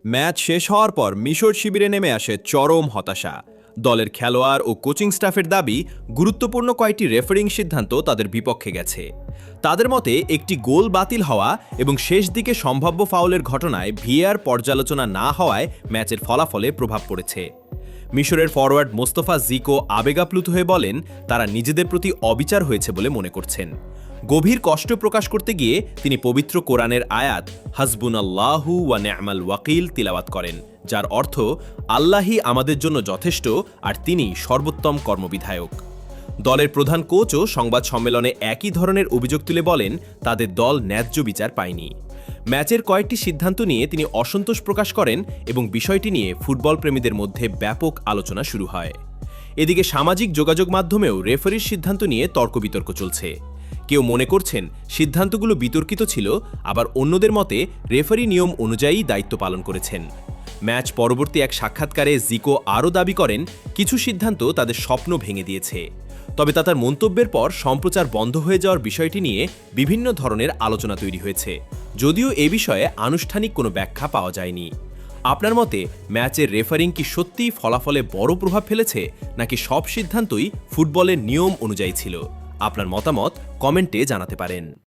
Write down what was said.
Match শেষ হওয়ার পর মিশর শিবিরে নেমে আসে চরম হতাশা। দলের খেলোয়াড় ও কোচিং স্টাফের দাবি, গুরুত্বপূর্ণ কয়েকটি রেফারিং সিদ্ধান্ত তাদের বিপক্ষে গেছে। তাদের মতে একটি গোল বাতিল হওয়া এবং শেষ দিকে সম্ভাব্য ফাউলের ঘটনায় ভিএআর পর্যালোচনা না হওয়ায় ম্যাচের ফলাফলে প্রভাব পড়েছে। মিশরের ফরওয়ার্ড মোস্তফা জিকো আবেগাপ্লুত হয়ে বলেন, তারা নিজেদের প্রতি অবিচার হয়েছে বলে মনে করছেন। গভীর কষ্ট প্রকাশ করতে গিয়ে তিনি পবিত্র কোরআনের আয়াত হাসবুনাল্লাহু ওয়া নি'মাল ওয়াকিল তিলাওয়াত করেন, যার অর্থ আল্লাহই আমাদের জন্য যথেষ্ট আর তিনি সর্বোত্তম কর্মবিধায়ক। দলের প্রধান কোচও সংবাদ সম্মেলনে একই ধরনের অভিযোগ তুলে বলেন, তাদের দল ন্যায্য বিচার পায়নি। ম্যাচের কয়েকটি সিদ্ধান্ত নিয়ে তিনি অসন্তোষ প্রকাশ করেন এবং বিষয়টি নিয়ে ফুটবল প্রেমীদের মধ্যে ব্যাপক আলোচনা শুরু হয়। এদিকে সামাজিক যোগাযোগ মাধ্যমেও রেফারির সিদ্ধান্ত নিয়ে তর্ক বিতর্ক চলছে। কেউ মনে করছেন সিদ্ধান্তগুলো বিতর্কিত ছিল, আবার অন্যদের মতে রেফারি নিয়ম অনুযায়ী দায়িত্ব পালন করেছেন। ম্যাচ পরবর্তী এক সাক্ষাৎকারে জিকো আরও দাবি করেন, কিছু সিদ্ধান্ত তাদের স্বপ্ন ভেঙে দিয়েছে। তবে তার মন্তব্যের পর সম্প্রচার বন্ধ হয়ে যাওয়ার বিষয়টি নিয়ে বিভিন্ন ধরনের আলোচনা তৈরি হয়েছে, যদিও এ বিষয়ে আনুষ্ঠানিক কোনো ব্যাখ্যা পাওয়া যায়নি। আপনার মতে ম্যাচের রেফারিং কি সত্যিই ফলাফলে বড় প্রভাব ফেলেছে, নাকি সব সিদ্ধান্তই ফুটবলের নিয়ম অনুযায়ী ছিল? আপনার মতামত কমেন্টে জানাতে পারেন।